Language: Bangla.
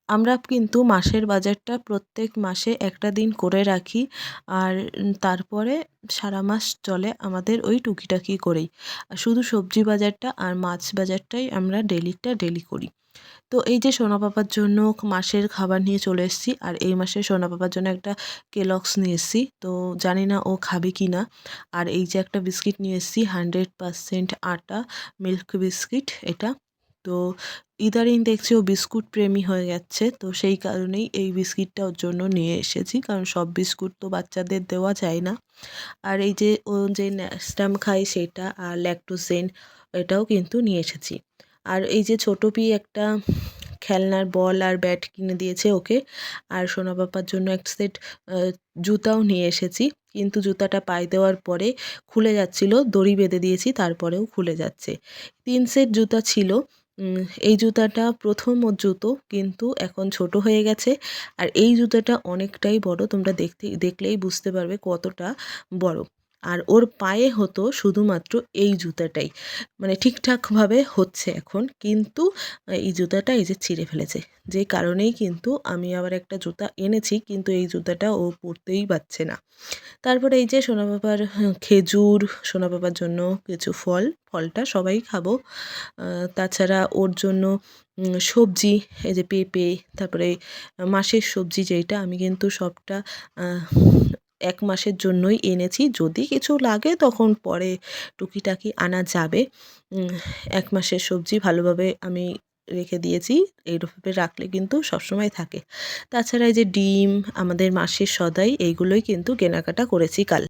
আমরা কিন্তু মাসের বাজারটা প্রত্যেক মাসে একটা দিন করে রাখি। আর তারপরে সারা মাস চলে আমাদের ওই টুকিটাকি করেই। শুধু সবজি বাজারটা আর মাছ বাজারটাই আমরা ডেলিরটা ডেলি করি। তো এই যে সোনা পাপার জন্য মাসের খাবার নিয়ে চলে এসেছি, আর এই মাসে সোনা পাপার জন্য একটা কেলগস নিয়ে এসেছি, তো জানি না ও খাবে কি না। আর এই যে একটা বিস্কিট নিয়ে এসেছি 100% আটা মিল্ক বিস্কিট এটা। তো ইদারিং দেখছি ও বিস্কুট প্রেমী হয়ে যাচ্ছে, তো সেই কারণেই এই বিস্কিটটা ওর জন্য নিয়ে এসেছি, কারণ সব বিস্কুট তো বাচ্চাদের দেওয়া যায় না। আর এই যে ও যে ন্যাস্টাম খায় সেটা, আর ল্যাকটোজেন এটাও কিন্তু নিয়ে এসেছি। আর এই যে ছোটো একটা খেলনার বল আর ব্যাট কিনে দিয়েছে ওকে। আর সোনা পাপার জন্য এক সেট জুতাও নিয়ে এসেছি, কিন্তু জুতাটা পায়ে দেওয়ার পরে খুলে যাচ্ছিল, দড়ি বেঁধে দিয়েছি তারপরেও খুলে যাচ্ছে। 3 সেট জুতা ছিল। এই জুতাটা প্রথম ওর জুতো, কিন্তু এখন ছোট হয়ে গেছে। আর এই জুতাটা অনেকটাই বড়, তোমরা দেখলেই বুঝতে পারবে কতটা বড়। আর ওর পায়ে হতো শুধুমাত্র এই জুতাটাই, মানে ঠিকঠাকভাবে হচ্ছে এখন, কিন্তু এই জুতাটা এই যে ছিঁড়ে ফেলেছে। যে কারণেই কিন্তু আমি আবার একটা জুতা এনেছি, কিন্তু এই জুতাটা ও পরতেই পারছে না। তারপরে এই যে সোনা পাপার খেজুর, সোনা পাপার জন্য কিছু ফল, ফলটা সবাই খাবো। তাছাড়া ওর জন্য সবজি, এই যে পেঁপে, তারপরে মাসের সবজি যেইটা, আমি কিন্তু সবটা 1 মাসের জন্যই এনেছি। যদি কিছু লাগে তখন পরে টুকিটাকি আনা যাবে। 1 মাসের সবজি ভালোভাবে আমি রেখে দিয়েছি। এইভাবে রাখলে কিন্তু সবসময় থাকে। তাছাড়া এই যে ডিম, আমাদের মাসের সদাই, এইগুলোই কিন্তু কেনাকাটা করেছি কাল।